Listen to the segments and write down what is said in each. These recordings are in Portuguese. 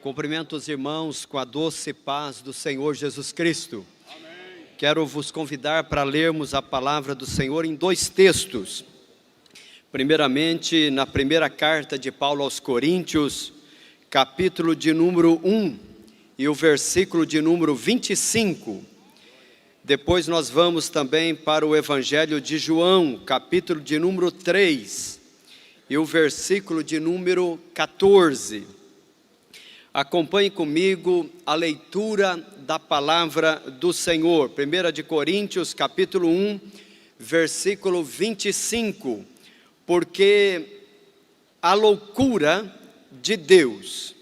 Cumprimento os irmãos com a doce paz do Senhor Jesus Cristo. Amém. Quero vos convidar para lermos a palavra do Senhor em dois textos. Primeiramente, na primeira carta de Paulo aos Coríntios, capítulo de número 1 e o versículo de número 25. Depois nós vamos também para o Evangelho de João, capítulo de número 3 e o versículo de número 14. Acompanhe comigo a leitura da palavra do Senhor. 1 de Coríntios, capítulo 1, versículo 25. Porque a loucura de Deus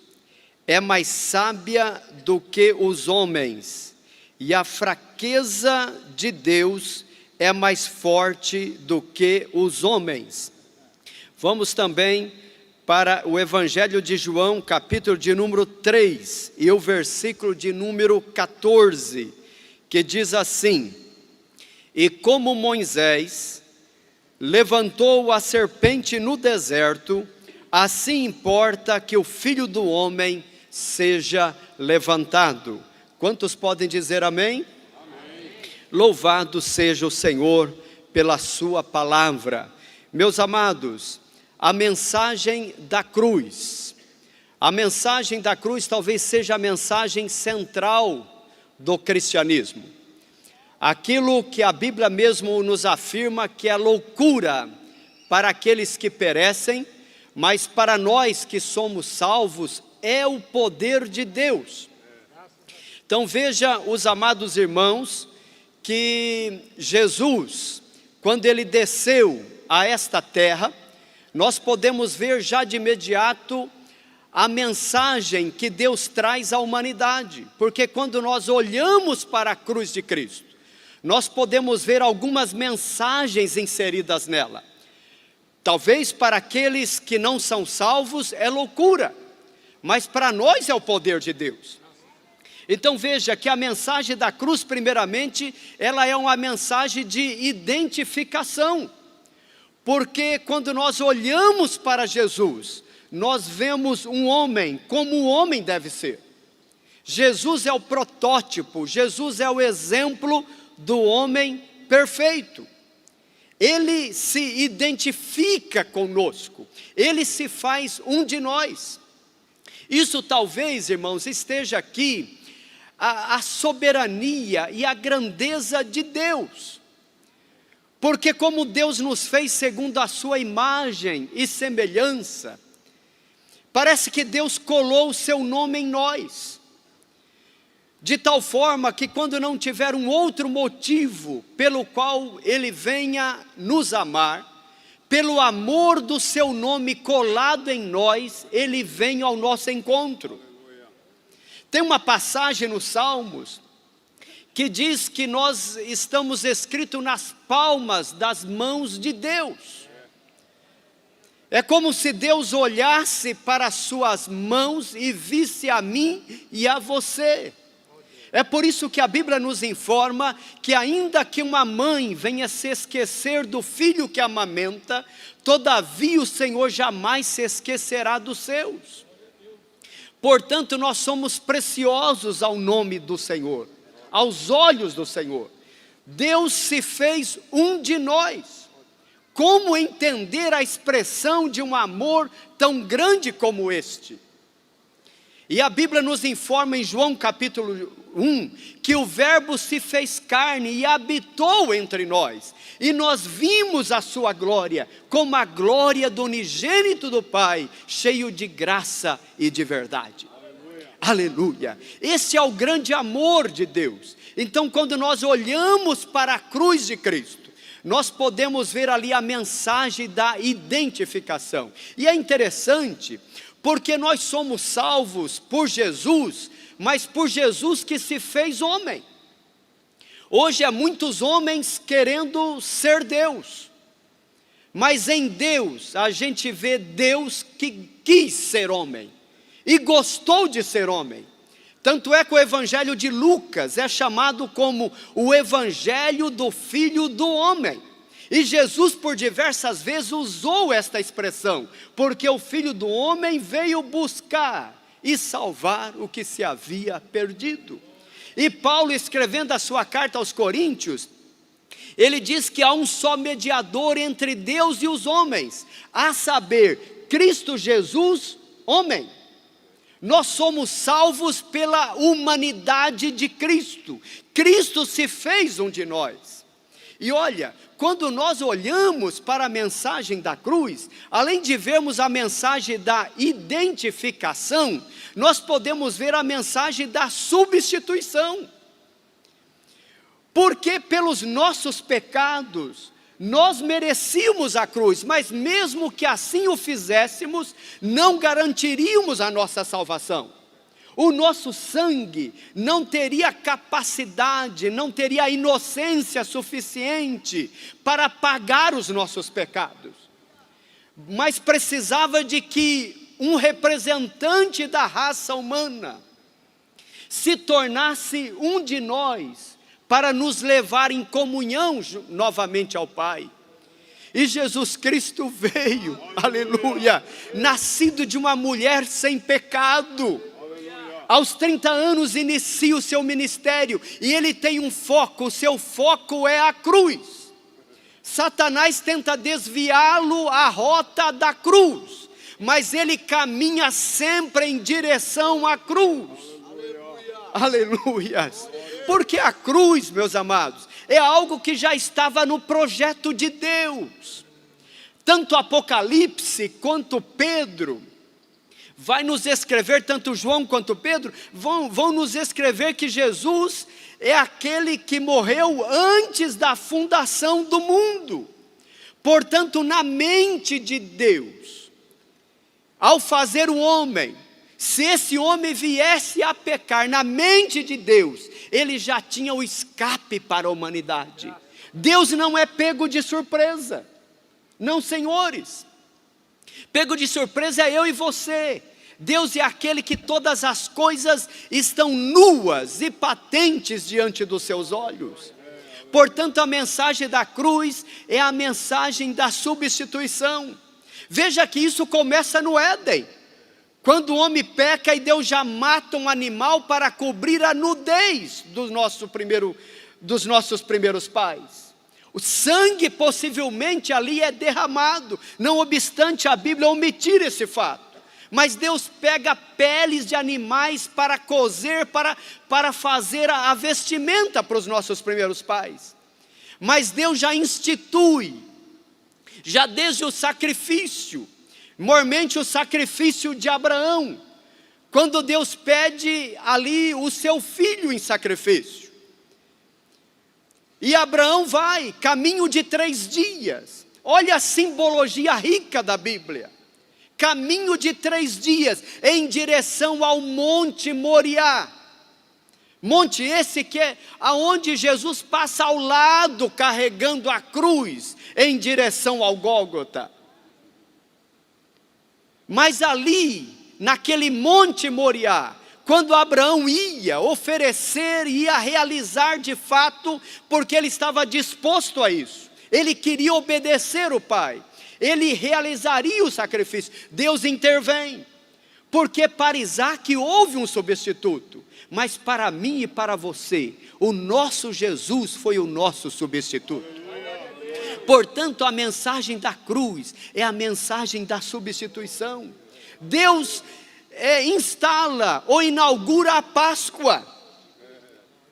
é mais sábia do que os homens, e a fraqueza de Deus é mais forte do que os homens. Vamos também para o Evangelho de João, capítulo de número 3, e o versículo de número 14, que diz assim: E como Moisés levantou a serpente no deserto, assim importa que o Filho do Homem seja levantado. Quantos podem dizer amém? Amém. Louvado seja o Senhor pela sua palavra. Meus amados, a mensagem da cruz. A mensagem da cruz talvez seja a mensagem central do cristianismo. Aquilo que a Bíblia mesmo nos afirma que é loucura para aqueles que perecem, mas para nós que somos salvos é o poder de Deus. Então veja, os amados irmãos, que Jesus, quando ele desceu a esta terra, nós podemos ver já de imediato a mensagem que Deus traz à humanidade, porque quando nós olhamos para a cruz de Cristo, nós podemos ver algumas mensagens inseridas nela. Talvez para aqueles que não são salvos é loucura, mas para nós é o poder de Deus. Então veja que a mensagem da cruz, primeiramente, ela é uma mensagem de identificação. Porque quando nós olhamos para Jesus, nós vemos um homem como o homem deve ser. Jesus é o protótipo, Jesus é o exemplo do homem perfeito. Ele se identifica conosco, ele se faz um de nós. Isso talvez, irmãos, esteja aqui a soberania e a grandeza de Deus. Porque como Deus nos fez segundo a sua imagem e semelhança, parece que Deus colou o seu nome em nós, de tal forma que quando não tiver um outro motivo pelo qual Ele venha nos amar, pelo amor do seu nome colado em nós, Ele vem ao nosso encontro. Tem uma passagem nos Salmos que diz que nós estamos escritos nas palmas das mãos de Deus. É como se Deus olhasse para as suas mãos e visse a mim e a você. É por isso que a Bíblia nos informa que ainda que uma mãe venha se esquecer do filho que amamenta, todavia o Senhor jamais se esquecerá dos seus. Portanto, nós somos preciosos ao nome do Senhor, aos olhos do Senhor. Deus se fez um de nós. Como entender a expressão de um amor tão grande como este? E a Bíblia nos informa em João capítulo 1, que o verbo se fez carne e habitou entre nós. E nós vimos a sua glória, como a glória do unigênito do Pai, cheio de graça e de verdade. Aleluia. Esse é o grande amor de Deus. Então quando nós olhamos para a cruz de Cristo, nós podemos ver ali a mensagem da identificação. E é interessante, porque nós somos salvos por Jesus, mas por Jesus que se fez homem. Hoje há muitos homens querendo ser Deus, mas em Deus a gente vê Deus que quis ser homem e gostou de ser homem. Tanto é que o Evangelho de Lucas é chamado como o Evangelho do Filho do Homem. E Jesus por diversas vezes usou esta expressão, porque o Filho do Homem veio buscar e salvar o que se havia perdido. E Paulo, escrevendo a sua carta aos Coríntios, ele diz que há um só mediador entre Deus e os homens, a saber, Cristo Jesus, homem. Nós somos salvos pela humanidade de Cristo. Cristo se fez um de nós. E olha, quando nós olhamos para a mensagem da cruz, além de vermos a mensagem da identificação, nós podemos ver a mensagem da substituição. Porque pelos nossos pecados, nós merecíamos a cruz, mas mesmo que assim o fizéssemos, não garantiríamos a nossa salvação. O nosso sangue não teria capacidade, não teria inocência suficiente para pagar os nossos pecados. Mas precisava de que um representante da raça humana se tornasse um de nós, para nos levar em comunhão novamente ao Pai. E Jesus Cristo veio, aleluia, nascido de uma mulher sem pecado. Aos 30 anos inicia o seu ministério, e ele tem um foco, o seu foco é a cruz. Satanás tenta desviá-lo a rota da cruz, mas ele caminha sempre em direção à cruz. Aleluias. Porque a cruz, meus amados, é algo que já estava no projeto de Deus. Tanto Apocalipse quanto Pedro vai nos escrever, tanto João quanto Pedro, vão nos escrever que Jesus é aquele que morreu antes da fundação do mundo. Portanto, na mente de Deus, ao fazer o homem, se esse homem viesse a pecar, na mente de Deus, ele já tinha o escape para a humanidade. Deus não é pego de surpresa. Não, senhores. Pego de surpresa é eu e você. Deus é aquele que todas as coisas estão nuas e patentes diante dos seus olhos. Portanto, a mensagem da cruz é a mensagem da substituição. Veja que isso começa no Éden. Quando o homem peca e Deus já mata um animal para cobrir a nudez dos nossos primeiros pais. O sangue possivelmente ali é derramado, não obstante a Bíblia omitir esse fato. Mas Deus pega peles de animais para cozer, para fazer a vestimenta para os nossos primeiros pais. Mas Deus já institui, já desde o sacrifício, mormente o sacrifício de Abraão, quando Deus pede ali o seu filho em sacrifício. E Abraão vai, caminho de 3 dias, olha a simbologia rica da Bíblia. Caminho de 3 dias, em direção ao Monte Moriá. Monte esse que é aonde Jesus passa ao lado, carregando a cruz, em direção ao Gólgota. Mas ali, naquele Monte Moriá, quando Abraão ia oferecer, ia realizar de fato, porque ele estava disposto a isso, ele queria obedecer o Pai, ele realizaria o sacrifício. Deus intervém, porque para Isaac houve um substituto, mas para mim e para você, o nosso Jesus foi o nosso substituto. Portanto, a mensagem da cruz é a mensagem da substituição. Deus instala ou inaugura a Páscoa.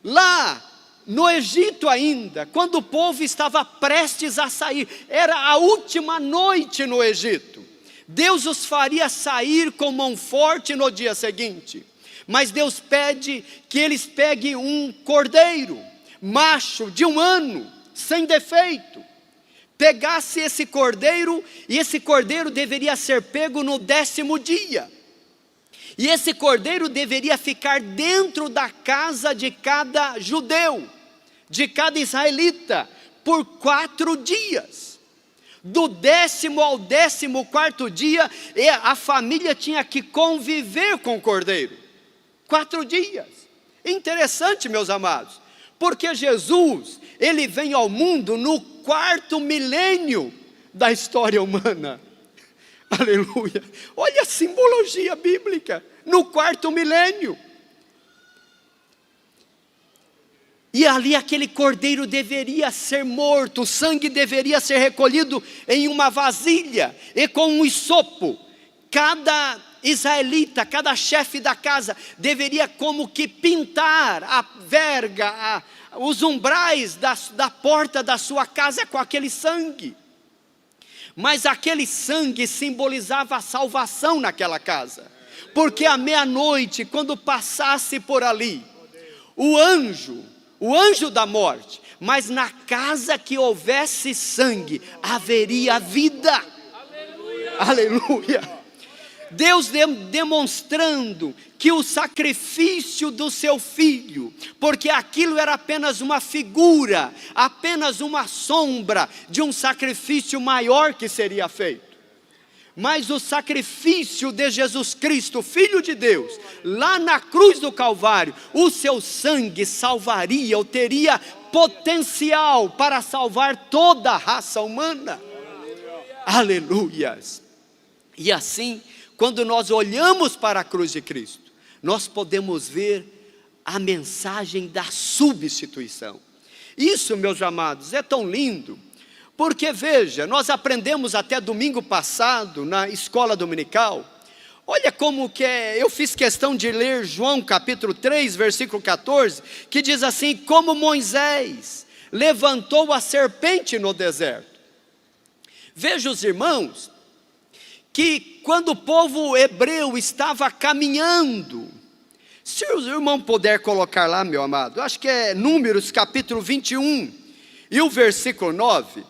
Lá no Egito ainda, quando o povo estava prestes a sair, era a última noite no Egito. Deus os faria sair com mão forte no dia seguinte. Mas Deus pede que eles peguem um cordeiro, macho, de 1 ano, sem defeito. Pegasse esse cordeiro, e esse cordeiro deveria ser pego no 10º dia. E esse cordeiro deveria ficar dentro da casa de cada judeu, de cada israelita, por 4 dias. Do 10º ao 14º dia, a família tinha que conviver com o cordeiro. 4 dias. Interessante, meus amados, porque Jesus, ele vem ao mundo no 4º milênio da história humana. Aleluia. Olha a simbologia bíblica. no quarto milênio. E ali aquele cordeiro deveria ser morto, o sangue deveria ser recolhido em uma vasilha, e com um hisopo, cada israelita, cada chefe da casa, deveria como que pintar a verga, os umbrais da porta da sua casa com aquele sangue. Mas aquele sangue simbolizava a salvação naquela casa, porque à meia-noite, quando passasse por ali, o anjo da morte, mas na casa que houvesse sangue, haveria vida. Aleluia! Aleluia! Deus demonstrando que o sacrifício do seu filho, porque aquilo era apenas uma figura, apenas uma sombra de um sacrifício maior que seria feito. Mas o sacrifício de Jesus Cristo, Filho de Deus, lá na cruz do Calvário, o seu sangue salvaria, ou teria potencial para salvar toda a raça humana. Aleluias! E assim, quando nós olhamos para a cruz de Cristo, nós podemos ver a mensagem da substituição. Isso, meus amados, é tão lindo, porque veja, nós aprendemos até domingo passado, na escola dominical, olha como que é, eu fiz questão de ler João capítulo 3, versículo 14, que diz assim: como Moisés levantou a serpente no deserto. Veja os irmãos, que quando o povo hebreu estava caminhando, se o irmão puder colocar lá, meu amado, acho que é Números capítulo 21, e o versículo 9,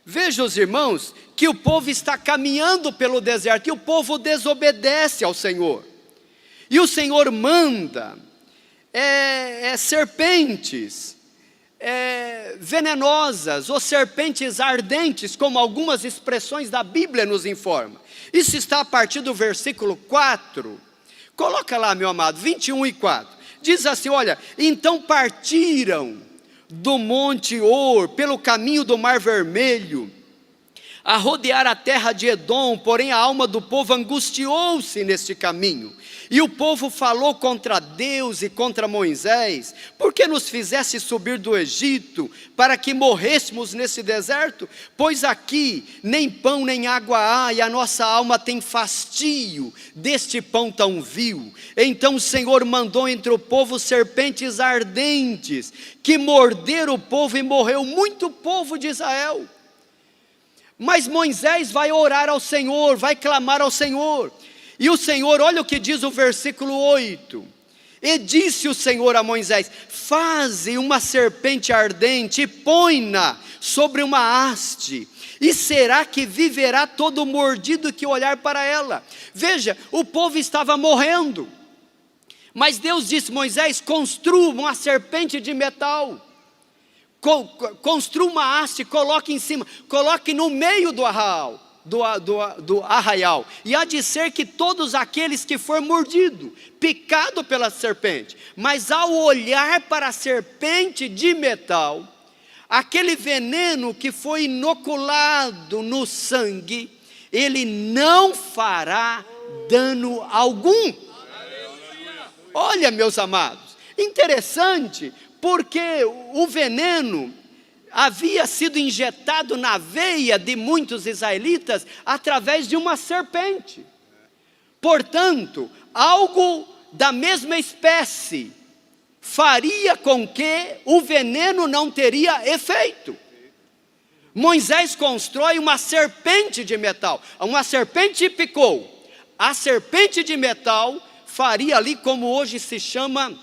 veja os irmãos, que o povo está caminhando pelo deserto, e o povo desobedece ao Senhor, e o Senhor manda serpentes, venenosas, ou serpentes ardentes, como algumas expressões da Bíblia nos informam. Isso está a partir do versículo 4, coloca lá, meu amado, 21 e 4, diz assim, olha, então partiram do monte Or, pelo caminho do Mar Vermelho, a rodear a terra de Edom, porém a alma do povo angustiou-se neste caminho, e o povo falou contra Deus e contra Moisés: por que nos fizeste subir do Egito, para que morrêssemos nesse deserto? Pois aqui nem pão nem água há, e a nossa alma tem fastio deste pão tão vil. Então o Senhor mandou entre o povo serpentes ardentes, que morderam o povo, e morreu muito povo de Israel. Mas Moisés vai orar ao Senhor, vai clamar ao Senhor, e o Senhor, olha o que diz o versículo 8, e disse o Senhor a Moisés: faze uma serpente ardente e põe-na sobre uma haste, e será que viverá todo mordido que olhar para ela. Veja, o povo estava morrendo, mas Deus disse: Moisés, construa uma serpente de metal, construa uma haste, coloque em cima, coloque no meio do arraial, e há de ser que todos aqueles que for mordido, picado pela serpente, mas ao olhar para a serpente de metal, aquele veneno que foi inoculado no sangue, ele não fará dano algum. Olha, meus amados, interessante, porque o veneno havia sido injetado na veia de muitos israelitas através de uma serpente. Portanto, algo da mesma espécie faria com que o veneno não teria efeito. Moisés constrói uma serpente de metal, uma serpente picou, a serpente de metal faria ali, como hoje se chama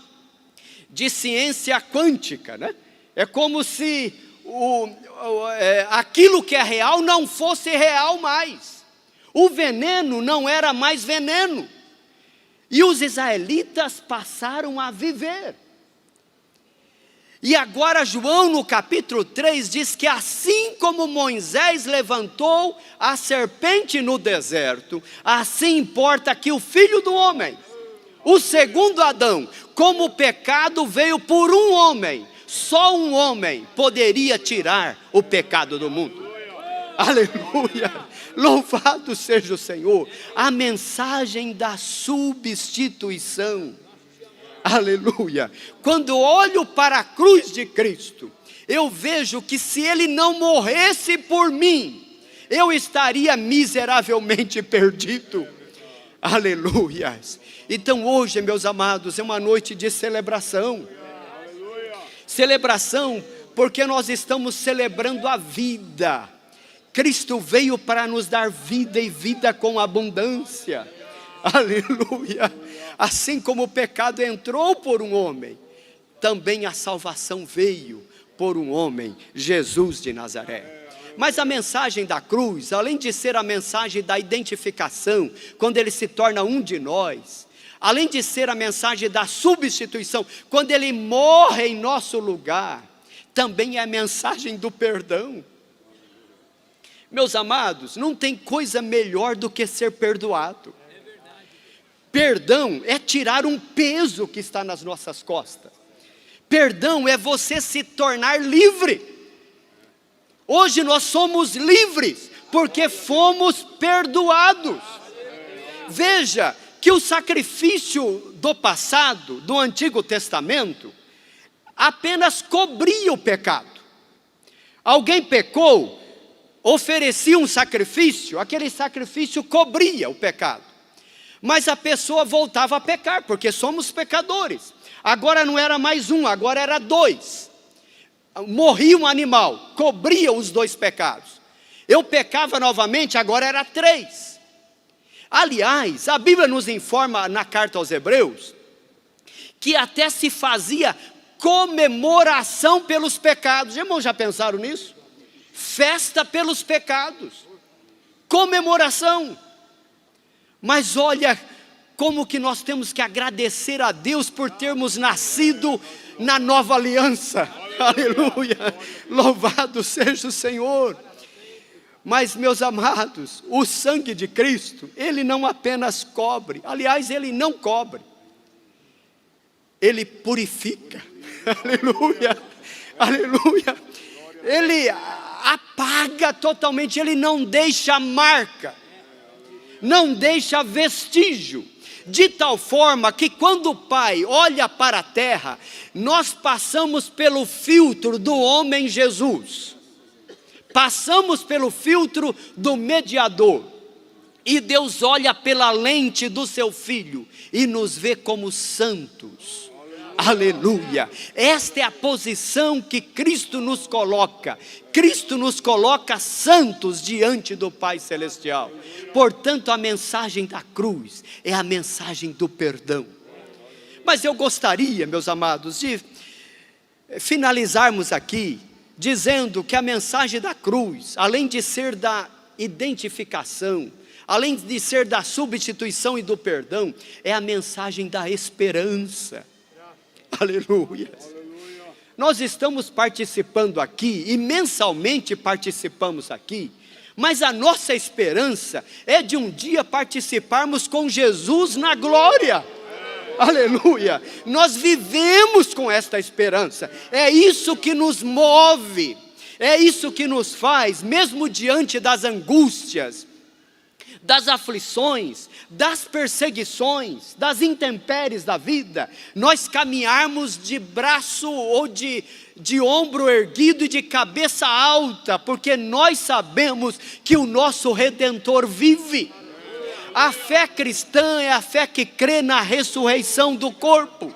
de ciência quântica, né? É como se aquilo que é real não fosse real mais. O veneno não era mais veneno, e os israelitas passaram a viver. E agora João no capítulo 3 diz que assim como Moisés levantou a serpente no deserto, assim importa que o Filho do Homem, o segundo Adão, como o pecado veio por um homem, só um homem poderia tirar o pecado do mundo. Aleluia, louvado seja o Senhor. A mensagem da substituição. Aleluia. Quando olho para a cruz de Cristo, eu vejo que se Ele não morresse por mim, eu estaria miseravelmente perdido. Aleluia. Então hoje, meus amados, é uma noite de celebração. Celebração porque nós estamos celebrando a vida. Cristo veio para nos dar vida e vida com abundância. Aleluia. Assim como o pecado entrou por um homem, também a salvação veio por um homem, Jesus de Nazaré. Mas a mensagem da cruz, além de ser a mensagem da identificação, quando Ele se torna um de nós, além de ser a mensagem da substituição, quando Ele morre em nosso lugar, também é a mensagem do perdão. Meus amados, não tem coisa melhor do que ser perdoado. Perdão é tirar um peso que está nas nossas costas. Perdão é você se tornar livre. Hoje nós somos livres porque fomos perdoados. Veja que o sacrifício do passado, do Antigo Testamento, apenas cobria o pecado. Alguém pecou, oferecia um sacrifício, aquele sacrifício cobria o pecado. Mas a pessoa voltava a pecar, porque somos pecadores. Agora não era mais um, agora era dois. Morria um animal, cobria os dois pecados. Eu pecava novamente, agora era três. Aliás, a Bíblia nos informa na carta aos Hebreus, que até se fazia comemoração pelos pecados. Irmãos, já pensaram nisso? Festa pelos pecados, comemoração. Mas olha como que nós temos que agradecer a Deus por termos nascido na nova aliança. Aleluia, louvado seja o Senhor. Mas meus amados, o sangue de Cristo, Ele não apenas cobre, aliás Ele não cobre, Ele purifica. Aleluia, aleluia. Ele apaga totalmente, Ele não deixa marca, não deixa vestígio, de tal forma que quando o Pai olha para a terra, nós passamos pelo filtro do homem Jesus, passamos pelo filtro do mediador, e Deus olha pela lente do seu Filho, e nos vê como santos. Aleluia, esta é a posição que Cristo nos coloca. Cristo nos coloca santos diante do Pai Celestial. Portanto, a mensagem da cruz é a mensagem do perdão. Mas eu gostaria, meus amados, de finalizarmos aqui, dizendo que a mensagem da cruz, além de ser da identificação, além de ser da substituição e do perdão, é a mensagem da esperança. Aleluia. Nós estamos participando aqui, e mensalmente participamos aqui, mas a nossa esperança é de um dia participarmos com Jesus na glória. Aleluia. Nós vivemos com esta esperança, é isso que nos move, é isso que nos faz, mesmo diante das angústias, das aflições, das perseguições, das intempéries da vida, nós caminharmos de braço ou de ombro erguido e de cabeça alta, porque nós sabemos que o nosso Redentor vive. A fé cristã é a fé que crê na ressurreição do corpo.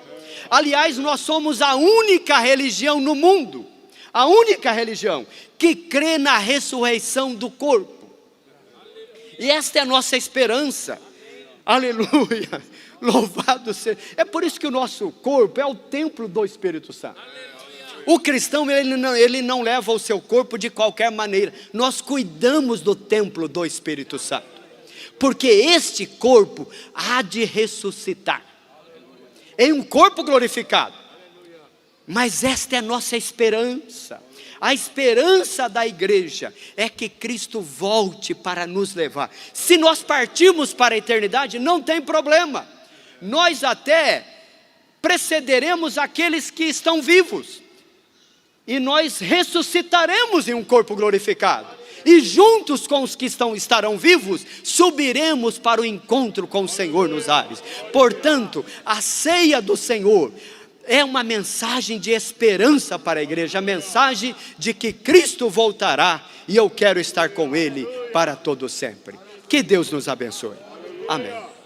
Aliás, nós somos a única religião no mundo, a única religião que crê na ressurreição do corpo. E esta é a nossa esperança. Aleluia, louvado seja. É por isso que o nosso corpo é o templo do Espírito Santo. O cristão, ele não leva o seu corpo de qualquer maneira. Nós cuidamos do templo do Espírito Santo, porque este corpo há de ressuscitar em um corpo glorificado. Mas esta é a nossa esperança. A esperança da igreja é que Cristo volte para nos levar. Se nós partirmos para a eternidade, não tem problema. Nós até precederemos aqueles que estão vivos, e nós ressuscitaremos em um corpo glorificado. e juntos com os que estarão vivos, subiremos para o encontro com o Senhor nos ares. Portanto, a ceia do Senhor é uma mensagem de esperança para a igreja, a mensagem de que Cristo voltará, e eu quero estar com Ele para todo sempre. Que Deus nos abençoe. Amém.